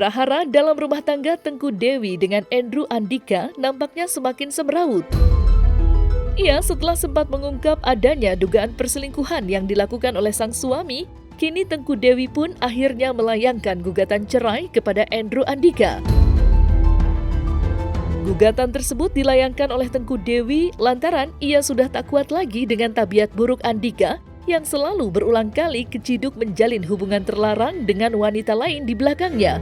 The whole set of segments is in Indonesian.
Hara-hara dalam rumah tangga Tengku Dewi dengan Andrew Andika nampaknya semakin semrawut. Setelah sempat mengungkap adanya dugaan perselingkuhan yang dilakukan oleh sang suami, kini Tengku Dewi pun akhirnya melayangkan gugatan cerai kepada Andrew Andika. Gugatan tersebut dilayangkan oleh Tengku Dewi lantaran ia sudah tak kuat lagi dengan tabiat buruk Andika yang selalu berulang kali keciduk menjalin hubungan terlarang dengan wanita lain di belakangnya.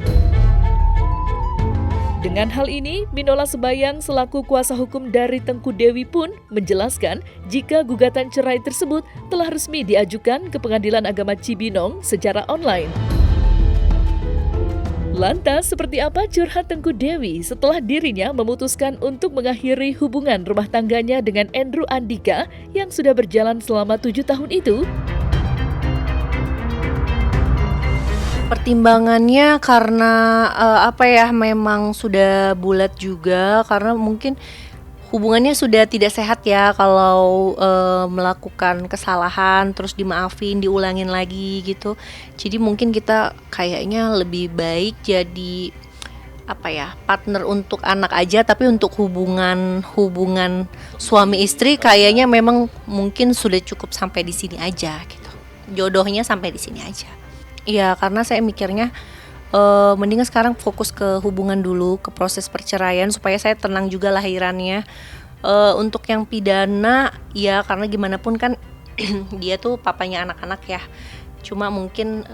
Dengan hal ini, Minola Sebayang selaku kuasa hukum dari Tengku Dewi pun menjelaskan jika gugatan cerai tersebut telah resmi diajukan ke Pengadilan Agama Cibinong secara online. Lantas, seperti apa curhat Tengku Dewi setelah dirinya memutuskan untuk mengakhiri hubungan rumah tangganya dengan Andrew Andika yang sudah berjalan selama 7 tahun itu? Pertimbangannya karena memang sudah bulat juga, karena mungkin hubungannya sudah tidak sehat ya kalau melakukan kesalahan terus dimaafin, diulangin lagi gitu. Jadi mungkin kita kayaknya lebih baik jadi partner untuk anak aja, tapi untuk hubungan suami istri kayaknya memang mungkin sudah cukup sampai di sini aja gitu. Jodohnya sampai di sini aja. Iya, karena saya mikirnya mendingan sekarang fokus ke hubungan dulu, ke proses perceraian supaya saya tenang juga lahirannya. Untuk yang pidana, ya karena gimana pun kan dia tuh papanya anak-anak ya. Cuma mungkin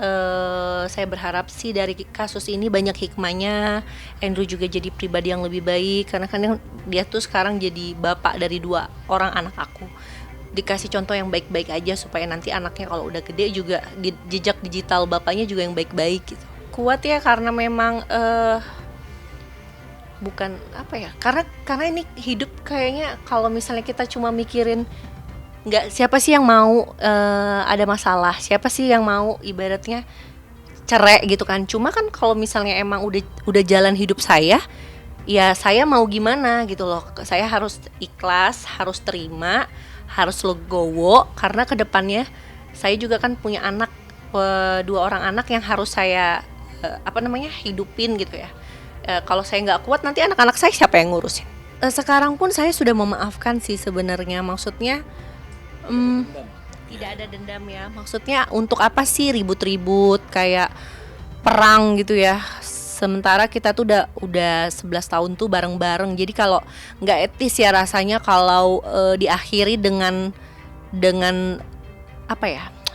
saya berharap sih dari kasus ini banyak hikmahnya. Andrew juga jadi pribadi yang lebih baik, karena kan dia tuh sekarang jadi bapak dari 2 orang anak aku. Dikasih contoh yang baik-baik aja supaya nanti anaknya kalau udah gede juga jejak digital bapaknya juga yang baik-baik gitu. Kuat ya karena memang karena ini hidup kayaknya kalau misalnya kita cuma mikirin siapa sih yang mau ada masalah, siapa sih yang mau ibaratnya cerai gitu kan. Cuma kan kalau misalnya emang udah jalan hidup saya, ya saya mau gimana gitu loh. Saya harus ikhlas, harus terima, harus legowo, karena kedepannya saya juga kan punya anak, 2 orang anak yang harus saya hidupin gitu ya. Kalau saya nggak kuat nanti anak-anak saya siapa yang ngurusin? Sekarang pun saya sudah memaafkan sih sebenarnya, maksudnya tidak ada dendam ya. Maksudnya untuk apa sih ribut-ribut kayak perang gitu ya? Sementara kita tuh udah 11 tahun tuh bareng-bareng. Jadi kalau nggak etis ya rasanya kalau diakhiri dengan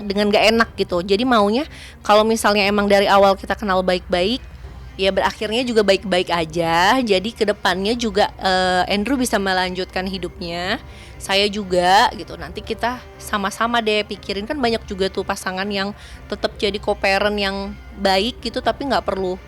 nggak enak gitu. Jadi maunya kalau misalnya emang dari awal kita kenal baik-baik, ya berakhirnya juga baik-baik aja. Jadi kedepannya juga Andrew bisa melanjutkan hidupnya, saya juga gitu. Nanti kita sama-sama deh pikirin, kan banyak juga tuh pasangan yang tetap jadi co-parent yang baik gitu, tapi nggak perlu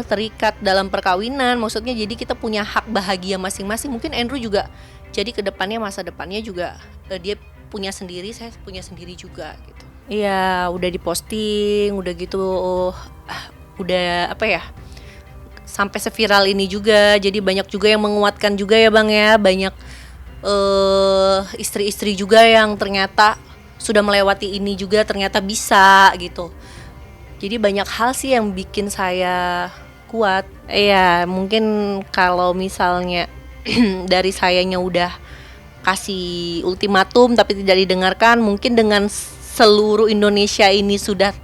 terikat dalam perkawinan. Maksudnya jadi kita punya hak bahagia masing-masing. Mungkin Andrew juga jadi kedepannya, masa depannya juga dia punya sendiri, saya punya sendiri juga gitu. Iya, udah diposting, udah gitu, udah sampai seviral ini juga. Jadi banyak juga yang menguatkan juga ya Bang ya. Banyak istri-istri juga yang ternyata sudah melewati ini juga, ternyata bisa gitu. Jadi banyak hal sih yang bikin saya kuat. Iya, mungkin kalau misalnya dari sayanya udah kasih ultimatum tapi tidak didengarkan, mungkin dengan seluruh Indonesia ini sudah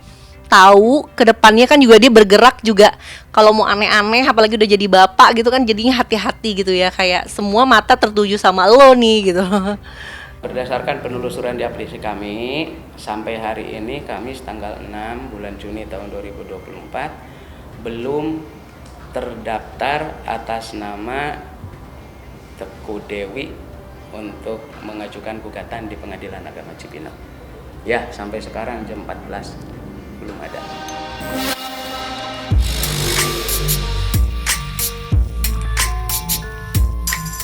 tahu, kedepannya kan juga dia bergerak juga. Kalau mau aneh-aneh, apalagi udah jadi bapak gitu kan, jadinya hati-hati gitu ya, kayak semua mata tertuju sama lo nih gitu. Berdasarkan penelusuran di aplikasi kami, sampai hari ini Kamis tanggal 6 bulan Juni tahun 2024 belum terdaftar atas nama Tengku Dewi untuk mengajukan gugatan di Pengadilan Agama Cibinong. Ya, sampai sekarang jam 14 belum ada.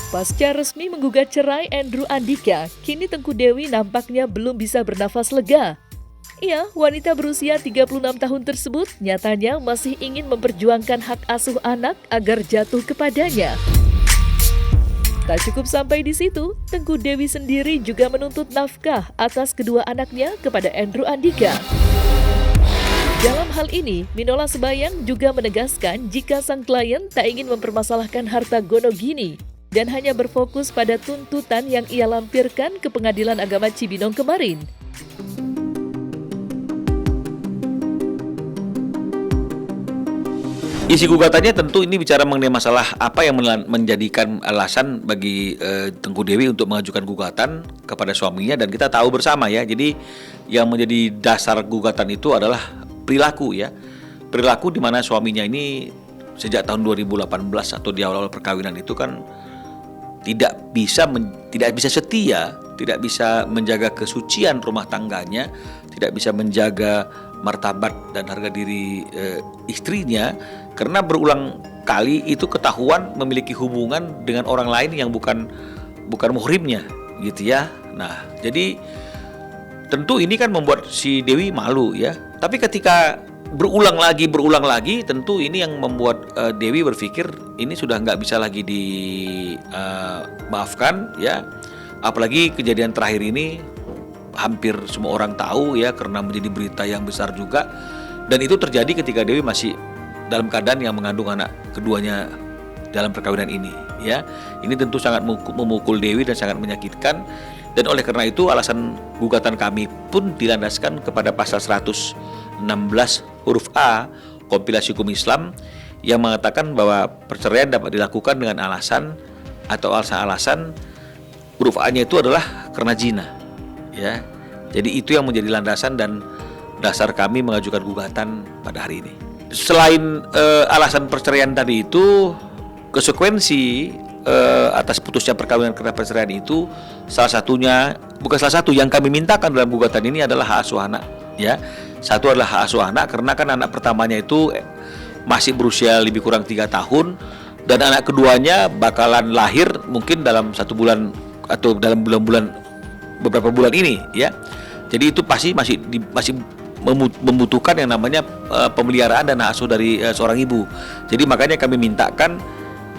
Pasca resmi menggugat cerai Andrew Andika, kini Tengku Dewi nampaknya belum bisa bernafas lega. Wanita berusia 36 tahun tersebut nyatanya masih ingin memperjuangkan hak asuh anak agar jatuh kepadanya. Tak cukup sampai di situ, Tengku Dewi sendiri juga menuntut nafkah atas kedua anaknya kepada Andrew Andika. Dalam hal ini, Minola Sebayang juga menegaskan jika sang klien tak ingin mempermasalahkan harta Gonogini dan hanya berfokus pada tuntutan yang ia lampirkan ke Pengadilan Agama Cibinong kemarin. Isi gugatannya tentu ini bicara mengenai masalah apa yang menjadikan alasan bagi Tengku Dewi untuk mengajukan gugatan kepada suaminya, dan kita tahu bersama ya. Jadi yang menjadi dasar gugatan itu adalah perilaku ya. Perilaku di mana suaminya ini sejak tahun 2018 atau di awal-awal perkawinan itu kan tidak bisa setia, tidak bisa menjaga kesucian rumah tangganya, tidak bisa menjaga martabat dan harga diri istrinya, karena berulang kali itu ketahuan memiliki hubungan dengan orang lain yang bukan muhrimnya gitu ya. Nah, jadi tentu ini kan membuat si Dewi malu ya. Tapi ketika berulang lagi, tentu ini yang membuat Dewi berpikir ini sudah nggak bisa lagi dimaafkan ya. Apalagi kejadian terakhir ini hampir semua orang tahu ya, karena menjadi berita yang besar juga, dan itu terjadi ketika Dewi masih dalam keadaan yang mengandung anak keduanya dalam perkawinan ini ya. Ini tentu sangat memukul Dewi dan sangat menyakitkan, dan oleh karena itu alasan gugatan kami pun dilandaskan kepada pasal 116 huruf A kompilasi hukum Islam yang mengatakan bahwa perceraian dapat dilakukan dengan alasan atau alasan huruf A-nya itu adalah karena zina ya. Jadi itu yang menjadi landasan dan dasar kami mengajukan gugatan pada hari ini. Selain alasan perceraian tadi itu, konsekuensi atas putusnya perkawinan karena perceraian itu salah satunya, bukan salah satu, yang kami mintakan dalam gugatan ini adalah hak asuh anak ya. Satu adalah hak asuh anak, karena kan anak pertamanya itu masih berusia lebih kurang 3 tahun, dan anak keduanya bakalan lahir mungkin dalam 1 bulan atau dalam beberapa bulan ini ya. Jadi itu pasti masih membutuhkan yang namanya pemeliharaan dan hak asuh dari seorang ibu. Jadi makanya kami mintakan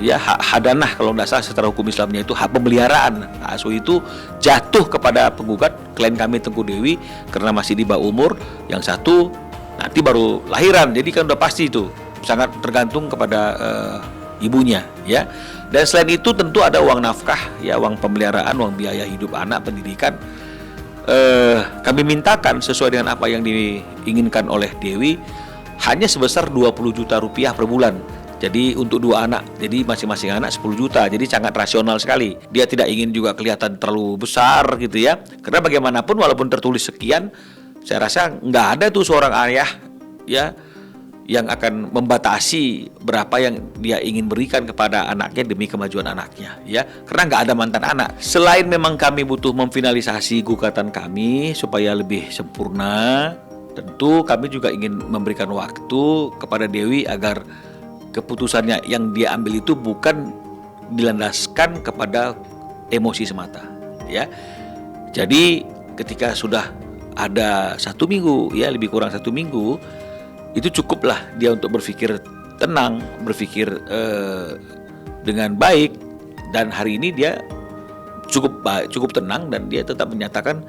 ya hak hadanah, kalau tidak salah secara hukum Islamnya itu hak pemeliharaan. Hak asuh itu jatuh kepada penggugat klien kami Tengku Dewi karena masih di bawah umur, yang satu nanti baru lahiran. Jadi kan udah pasti itu sangat tergantung kepada ibunya ya. Dan selain itu tentu ada uang nafkah ya, uang pemeliharaan, uang biaya hidup anak, pendidikan. Kami mintakan sesuai dengan apa yang diinginkan oleh Dewi hanya sebesar 20 juta rupiah per bulan. Jadi untuk 2 anak, jadi masing-masing anak 10 juta. Jadi sangat rasional sekali. Dia tidak ingin juga kelihatan terlalu besar gitu ya. Karena bagaimanapun walaupun tertulis sekian, saya rasa nggak ada tuh seorang ayah ya yang akan membatasi berapa yang dia ingin berikan kepada anaknya demi kemajuan anaknya ya, karena nggak ada mantan anak. Selain memang kami butuh memfinalisasi gugatan kami supaya lebih sempurna, tentu kami juga ingin memberikan waktu kepada Dewi agar keputusannya yang dia ambil itu bukan dilandaskan kepada emosi semata ya. Jadi ketika sudah ada 1 minggu ya, lebih kurang 1 minggu, itu cukuplah dia untuk berpikir tenang, berpikir dengan baik, dan hari ini dia cukup tenang dan dia tetap menyatakan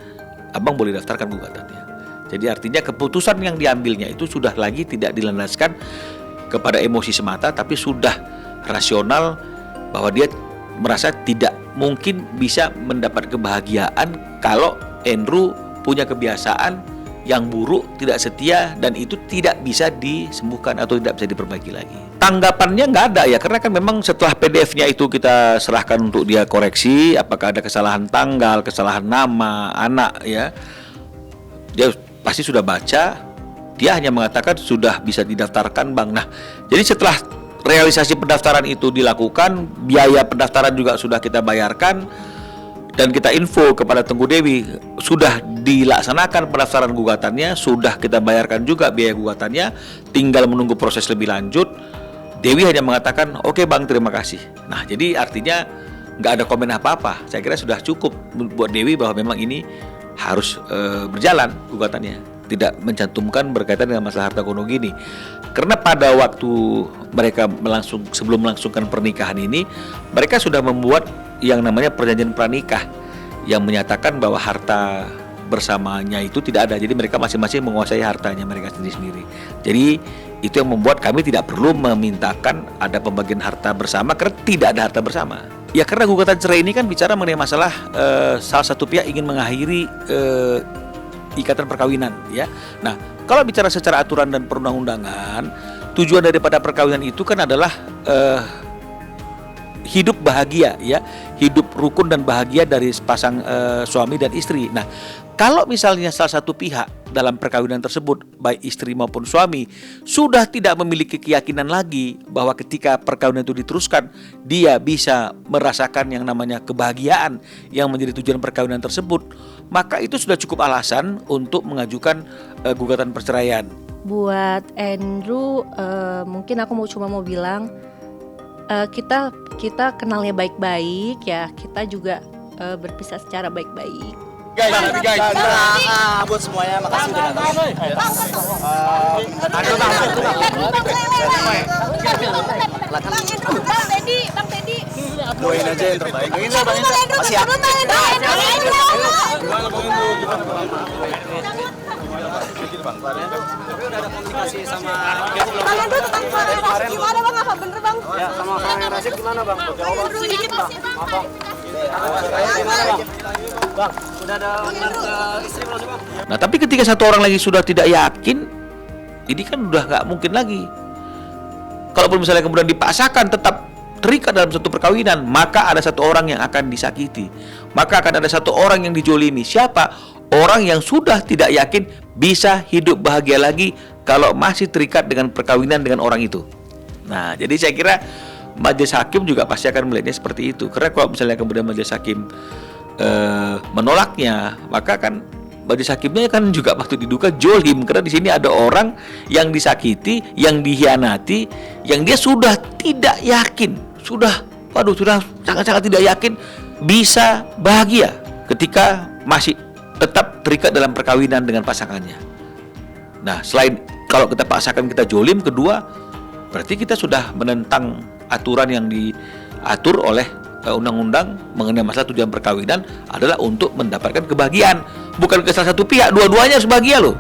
abang boleh daftarkan gugatannya. Jadi artinya keputusan yang diambilnya itu sudah lagi tidak dilandaskan kepada emosi semata, tapi sudah rasional, bahwa dia merasa tidak mungkin bisa mendapat kebahagiaan kalau Andrew punya kebiasaan yang buruk, tidak setia, dan itu tidak bisa disembuhkan atau tidak bisa diperbaiki lagi. Tanggapannya nggak ada ya, karena kan memang setelah PDF-nya itu kita serahkan untuk dia koreksi, apakah ada kesalahan tanggal, kesalahan nama anak ya, dia pasti sudah baca. Dia hanya mengatakan sudah bisa didaftarkan bang. Nah, jadi setelah realisasi pendaftaran itu dilakukan, biaya pendaftaran juga sudah kita bayarkan, dan kita info kepada Tengku Dewi sudah dilaksanakan pendaftaran gugatannya, sudah kita bayarkan juga biaya gugatannya, tinggal menunggu proses lebih lanjut. Dewi hanya mengatakan oke bang, terima kasih. Nah, jadi artinya nggak ada komen apa-apa. Saya kira sudah cukup buat Dewi bahwa memang ini harus berjalan gugatannya, tidak mencantumkan berkaitan dengan masalah harta Gonogini. Karena pada waktu mereka sebelum melangsungkan pernikahan ini, mereka sudah membuat yang namanya perjanjian pranikah yang menyatakan bahwa harta bersamanya itu tidak ada. Jadi mereka masing-masing menguasai hartanya mereka sendiri-sendiri. Jadi itu yang membuat kami tidak perlu memintakan ada pembagian harta bersama karena tidak ada harta bersama. Ya karena gugatan cerai ini kan bicara mengenai masalah salah satu pihak ingin mengakhiri ikatan perkawinan, ya. Nah, kalau bicara secara aturan dan perundang-undangan, tujuan daripada perkawinan itu kan adalah hidup bahagia, ya, hidup rukun dan bahagia dari sepasang suami dan istri. Nah, kalau misalnya salah satu pihak dalam perkawinan tersebut, baik istri maupun suami, sudah tidak memiliki keyakinan lagi bahwa ketika perkawinan itu diteruskan, dia bisa merasakan yang namanya kebahagiaan yang menjadi tujuan perkawinan tersebut, maka itu sudah cukup alasan untuk mengajukan gugatan perceraian. Buat Andrew, mungkin aku cuma mau bilang, kita kenalnya baik-baik ya, kita juga berpisah secara baik-baik. Guys, buat semuanya, makasih udah datang. Bang Teddy. Doain aja yang terbaik. Masih ya. Udah ada komunikasi sama Bang Andrew tentang Rasik gimana Bang? Apa bener Bang? ya sama Rasik gimana Bang? Sedikit Bang. Bang, udah ada omongan ke istri belum sih Bang? Nah, tapi ketika satu orang lagi sudah tidak yakin, ini kan udah nggak mungkin lagi. Kalaupun misalnya kemudian dipaksakan tetap terikat dalam satu perkawinan, maka ada satu orang yang akan disakiti, maka akan ada satu orang yang dijolimi. Siapa? Orang yang sudah tidak yakin bisa hidup bahagia lagi kalau masih terikat dengan perkawinan dengan orang itu. Nah, jadi saya kira majelis hakim juga pasti akan melihatnya seperti itu. Karena kalau misalnya kemudian majelis hakim menolaknya, maka kan majelis hakimnya kan juga patut diduga jolim, karena di sini ada orang yang disakiti, yang dikhianati, yang dia sudah tidak yakin, sudah sangat-sangat tidak yakin bisa bahagia ketika masih tetap terikat dalam perkawinan dengan pasangannya. Nah, selain kalau kita paksakan kita jolim, kedua berarti kita sudah menentang aturan yang diatur oleh undang-undang mengenai masalah tujuan perkawinan adalah untuk mendapatkan kebahagiaan, bukan ke salah satu pihak, dua-duanya harus bahagia loh.